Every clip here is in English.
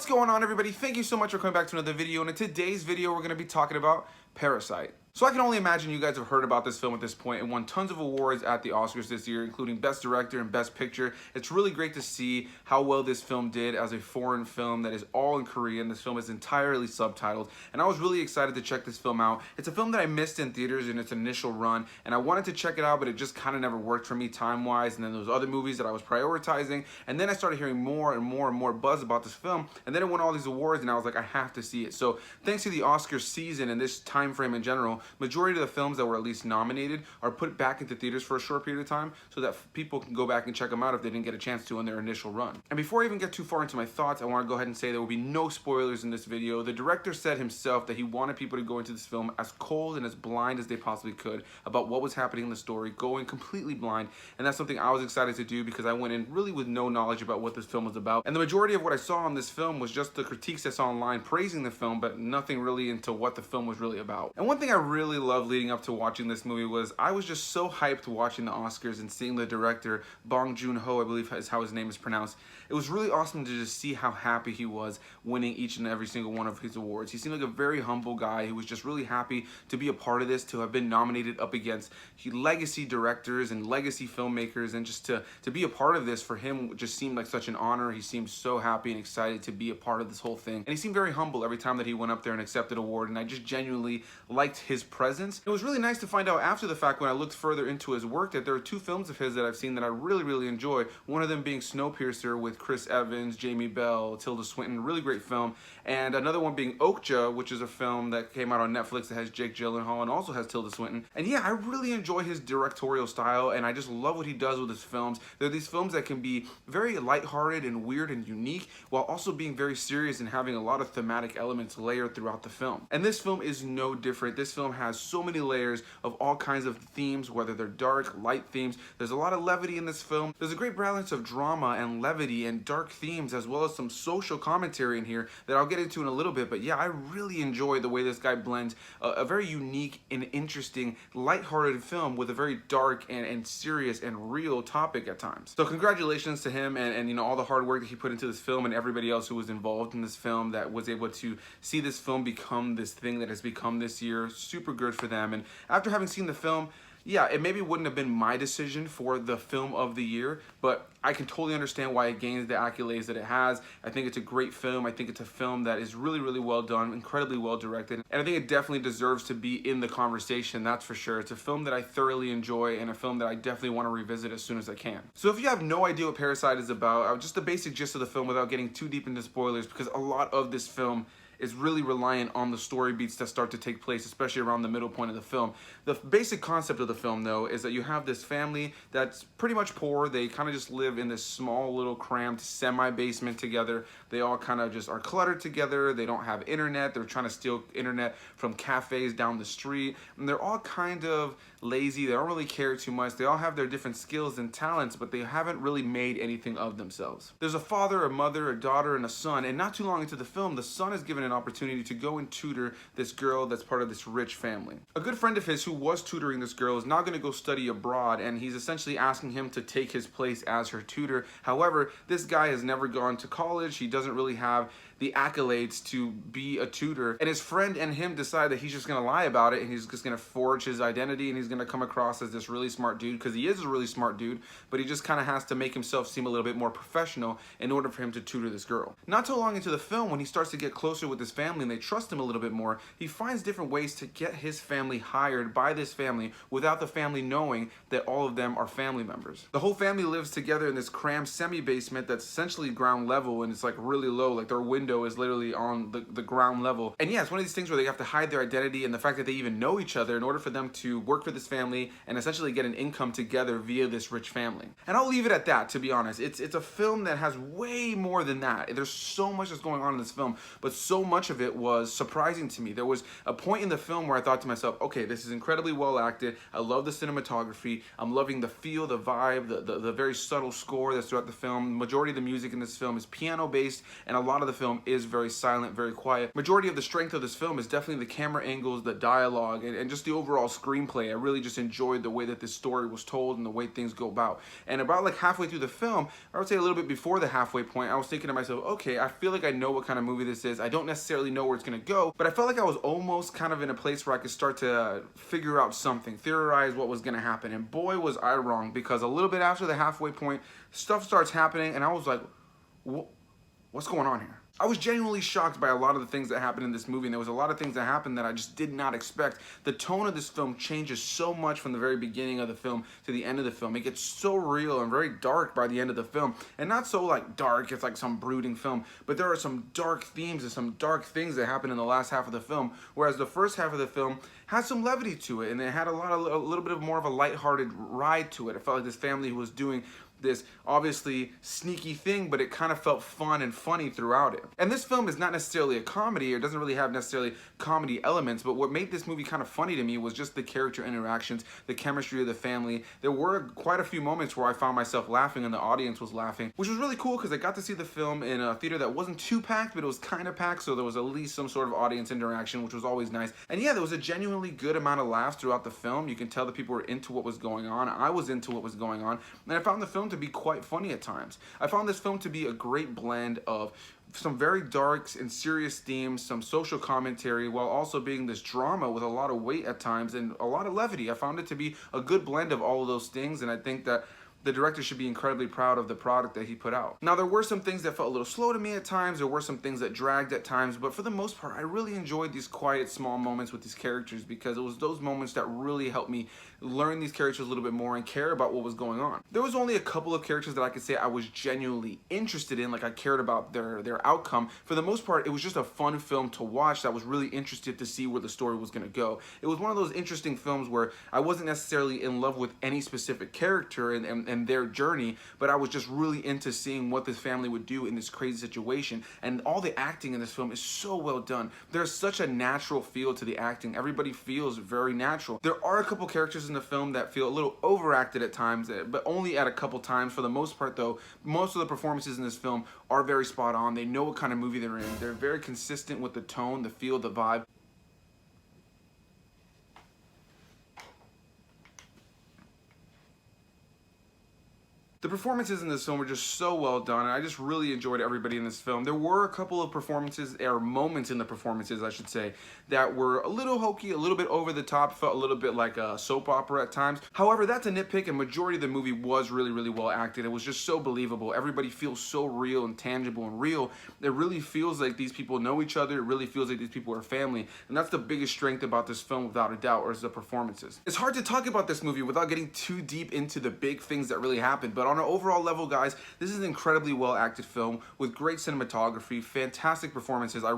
What's going on, everybody? Thank you so much for coming back to another video, and in today's video we're going to be talking about Parasite. So I can only imagine you guys have heard about this film at this point and won tons of awards at the Oscars this year, including Best Director and Best Picture. It's really great to see how well this film did as a foreign film that is all in Korean. This film is entirely subtitled, and I was really excited to check this film out. It's a film that I missed in theaters in its initial run, and I wanted to check it out, but it just kind of never worked for me time-wise, and then those other movies that I was prioritizing, and then I started hearing more and more and more buzz about this film, and then it won all these awards, and I was like, I have to see it. So thanks to the Oscar season and this time frame in general, majority of the films that were at least nominated are put back into theaters for a short period of time so that people can go back and check them out if they didn't get a chance to in their initial run. And before I even get too far into my thoughts, I want to go ahead and say there will be no spoilers in this video. The director said himself that he wanted people to go into this film as cold and as blind as they possibly could about what was happening in the story, going completely blind, and that's something I was excited to do because I went in really with no knowledge about what this film was about. And the majority of what I saw on this film was just the critiques I saw online praising the film, but nothing really into what the film was really about. And one thing I really loved leading up to watching this movie was I was just so hyped watching the Oscars and seeing the director, Bong Joon Ho, I believe is how his name is pronounced. It was really awesome to just see how happy he was winning each and every single one of his awards. He seemed like a very humble guy who was just really happy to be a part of this, to have been nominated up against legacy directors and legacy filmmakers, and just to be a part of this for him just seemed like such an honor. He seemed so happy and excited to be a part of this whole thing, and he seemed very humble every time that he went up there and accepted an award, and I just genuinely liked his presence. It was really nice to find out after the fact when I looked further into his work that there are two films of his that I've seen that I really enjoy. One of them being Snowpiercer with Chris Evans, Jamie Bell, Tilda Swinton, really great film, and another one being Okja, which is a film that came out on Netflix that has Jake Gyllenhaal and also has Tilda Swinton. And yeah, I really enjoy his directorial style, and I just love what he does with his films. They're these films that can be very lighthearted and weird and unique while also being very serious and having a lot of thematic elements layered throughout the film. And this film is no different. This film has so many layers of all kinds of themes, whether they're dark, light themes. There's a lot of levity in this film. There's a great balance of drama and levity and dark themes, as well as some social commentary in here that I'll get into in a little bit. But yeah, I really enjoy the way this guy blends a very unique and interesting, lighthearted film with a very dark and serious and real topic at times. So congratulations to him and you know, all the hard work that he put into this film, and everybody else who was involved in this film that was able to see this film become this thing that has become this year. Super good for them. And after having seen the film, yeah, it maybe wouldn't have been my decision for the film of the year, but I can totally understand why it gains the accolades that it has. I think it's a great film. I think it's a film that is really well done, incredibly well directed, and I think it definitely deserves to be in the conversation, that's for sure. It's a film that I thoroughly enjoy and a film that I definitely want to revisit as soon as I can. So if you have no idea what Parasite is about, just the basic gist of the film without getting too deep into spoilers, because a lot of this film is really reliant on the story beats that start to take place, especially around the middle point of the film. The basic concept of the film, though, is that you have this family that's pretty much poor. They kind of just live in this small little cramped semi-basement together. They all kind of just are cluttered together. They don't have internet. They're trying to steal internet from cafes down the street. And they're all kind of lazy. They don't really care too much. They all have their different skills and talents, but they haven't really made anything of themselves. There's a father, a mother, a daughter, and a son, and not too long into the film, the son is given an opportunity to go and tutor this girl that's part of this rich family. A good friend of his who was tutoring this girl is now going to go study abroad, and he's essentially asking him to take his place as her tutor. However, this guy has never gone to college. He doesn't really have the accolades to be a tutor, and his friend and him decide that he's just going to lie about it, and he's just going to forge his identity, and he's going to come across as this really smart dude, because he is a really smart dude, but he just kind of has to make himself seem a little bit more professional in order for him to tutor this girl. Not too long into the film, when he starts to get closer with his family and they trust him a little bit more, he finds different ways to get his family hired by this family without the family knowing that all of them are family members. The whole family lives together in this cramped semi-basement that's essentially ground level, and it's like really low, like their window is literally on the ground level. And yeah, it's one of these things where they have to hide their identity and the fact that they even know each other in order for them to work for this family and essentially get an income together via this rich family. And I'll leave it at that, to be honest. It's a film that has way more than that. There's so much that's going on in this film, but so much of it was surprising to me. There was a point in the film where I thought to myself, okay, this is incredibly well acted. I love the cinematography. I'm loving the feel, the vibe, the very subtle score that's throughout the film. Majority of the music in this film is piano based, and a lot of the film is very silent, very quiet. Majority of the strength of this film is definitely the camera angles, the dialogue, and just the overall screenplay. I really just enjoyed the way that this story was told and the way things go about. And about like halfway through the film, I would say a little bit before the halfway point, I was thinking to myself, okay, I feel like I know what kind of movie this is. I don't necessarily know where it's gonna go, but I felt like I was almost kind of in a place where I could start to figure out something, theorize what was gonna happen. And boy, was I wrong, because a little bit after the halfway point, stuff starts happening, and I was like, what's going on here? I was genuinely shocked by a lot of the things that happened in this movie, and there was a lot of things that happened that I just did not expect. The tone of this film changes so much from the very beginning of the film to the end of the film. It gets so real and very dark by the end of the film, and not so like dark, it's like some brooding film, but there are some dark themes and some dark things that happen in the last half of the film, whereas the first half of the film had some levity to it, and it had a little bit of more of a lighthearted ride to it. I felt like this family was doing this obviously sneaky thing, but it kind of felt fun and funny throughout it. And this film is not necessarily a comedy, or doesn't really have necessarily comedy elements, but what made this movie kind of funny to me was just the character interactions, the chemistry of the family. There were quite a few moments where I found myself laughing and the audience was laughing, which was really cool because I got to see the film in a theater that wasn't too packed, but it was kind of packed, so there was at least some sort of audience interaction, which was always nice. And yeah, there was a genuinely good amount of laughs throughout the film. You can tell that people were into what was going on. I was into what was going on, and I found the film to be quite funny at times. I found this film to be a great blend of some very dark and serious themes, some social commentary, while also being this drama with a lot of weight at times and a lot of levity. I found it to be a good blend of all of those things, and I think that the director should be incredibly proud of the product that he put out. Now, there were some things that felt a little slow to me at times, there were some things that dragged at times, but for the most part, I really enjoyed these quiet, small moments with these characters, because it was those moments that really helped me learn these characters a little bit more and care about what was going on. There was only a couple of characters that I could say I was genuinely interested in, like I cared about their outcome. For the most part, it was just a fun film to watch that I was really interested to see where the story was gonna go. It was one of those interesting films where I wasn't necessarily in love with any specific character and their journey, but I was just really into seeing what this family would do in this crazy situation. And all the acting in this film is so well done. There's such a natural feel to the acting. Everybody feels very natural. There are a couple characters in the film that feel a little overacted at times, but only at a couple times. For the most part though, most of the performances in this film are very spot on. They know what kind of movie they're in. They're very consistent with the tone, the feel, the vibe. The performances in this film were just so well done, and I just really enjoyed everybody in this film. There were a couple of performances, or moments in the performances, I should say, that were a little hokey, a little bit over the top, felt a little bit like a soap opera at times. However, that's a nitpick, and majority of the movie was really, really well acted. It was just so believable. Everybody feels so real and tangible and real. It really feels like these people know each other. It really feels like these people are family, and that's the biggest strength about this film, without a doubt, or is the performances. It's hard to talk about this movie without getting too deep into the big things that really happened, but on an overall level, guys, this is an incredibly well acted film with great cinematography, fantastic performances. I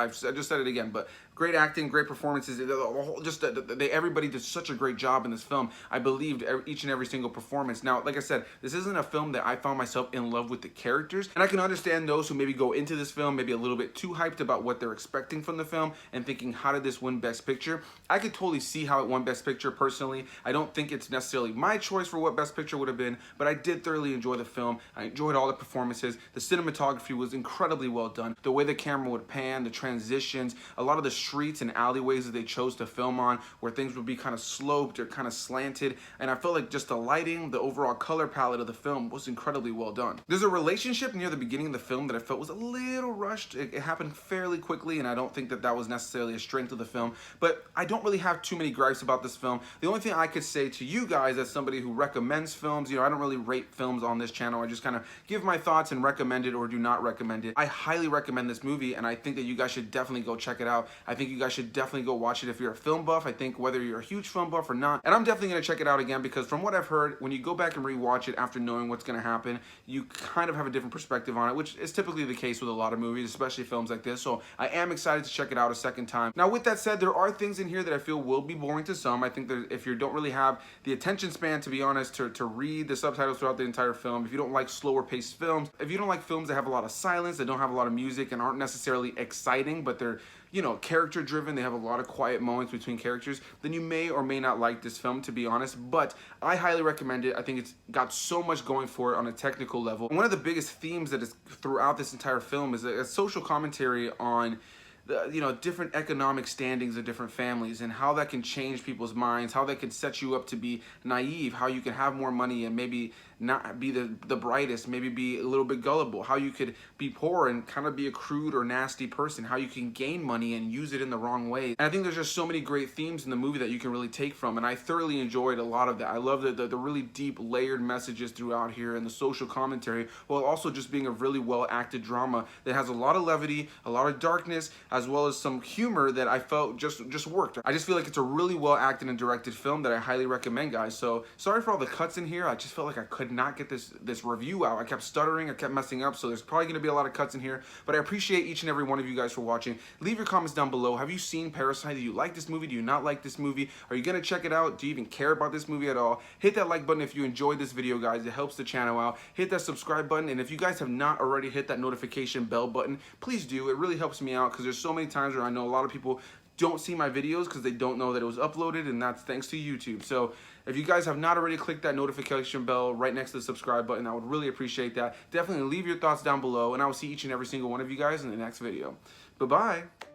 just said it again, but great acting, great performances. Everybody did such a great job in this film. I believed each and every single performance. Now, like I said, this isn't a film that I found myself in love with the characters, and I can understand those who maybe go into this film maybe a little bit too hyped about what they're expecting from the film and thinking, how did this win Best Picture? I could totally see how it won Best Picture personally. I don't think it's necessarily my choice for what Best Picture would have been, but I did thoroughly enjoy the film. I enjoyed all the performances. The cinematography was incredibly well done. The way the camera would pan, the transitions, a lot of the streets and alleyways that they chose to film on, where things would be kind of sloped or kind of slanted, and I felt like just the lighting, the overall color palette of the film was incredibly well done. There's a relationship near the beginning of the film that I felt was a little rushed. It happened fairly quickly, and I don't think that that was necessarily a strength of the film, but I don't really have too many gripes about this film. The only thing I could say to you guys, as somebody who recommends films, I don't really rate films on this channel. I just kind of give my thoughts and recommend it or do not recommend it. I highly recommend this movie, and I think that you guys should definitely go check it out. I think you guys should definitely go watch it if you're a film buff. I think whether you're a huge film buff or not, and I'm definitely going to check it out again, because from what I've heard, when you go back and rewatch it after knowing what's going to happen, you kind of have a different perspective on it, which is typically the case with a lot of movies, especially films like this. So I am excited to check it out a second time. Now, with that said, there are things in here that I feel will be boring to some. I think that if you don't really have the attention span, to be honest, to read the subtitles throughout throughout the entire film, if you don't like slower paced films, if you don't like films that have a lot of silence, that don't have a lot of music and aren't necessarily exciting, but they're, you know, character driven, they have a lot of quiet moments between characters, then you may or may not like this film, to be honest. But I highly recommend it. I think it's got so much going for it on a technical level. And one of the biggest themes that is throughout this entire film is a social commentary on the, you know, different economic standings of different families and how that can change people's minds, how that can set you up to be naive, how you can have more money and maybe not be the brightest, maybe be a little bit gullible, how you could be poor and kind of be a crude or nasty person, how you can gain money and use it in the wrong way. And I think there's just so many great themes in the movie that you can really take from, and I thoroughly enjoyed a lot of that. I love the really deep layered messages throughout here and the social commentary, while also just being a really well acted drama that has a lot of levity, a lot of darkness, as well as some humor that I felt just worked. I just feel like it's a really well acted and directed film that I highly recommend, guys. So sorry for all the cuts in here. I just felt like I could not get this review out. I kept stuttering, I kept messing up, so there's probably going to be a lot of cuts in here, but I appreciate each and every one of you guys for watching. Leave your comments down below. Have you seen Parasite? Do you like this movie? Do you not like this movie? Are you going to check it out? Do you even care about this movie at all? Hit that like button if you enjoyed this video, guys. It helps the channel out. Hit that subscribe button, and if you guys have not already hit that notification bell button, please do. It really helps me out because there's so many times where I know a lot of people don't see my videos because they don't know that it was uploaded, and that's thanks to YouTube. So if you guys have not already clicked that notification bell right next to the subscribe button, I would really appreciate that. Definitely leave your thoughts down below, and I will see each and every single one of you guys in the next video. Bye-bye.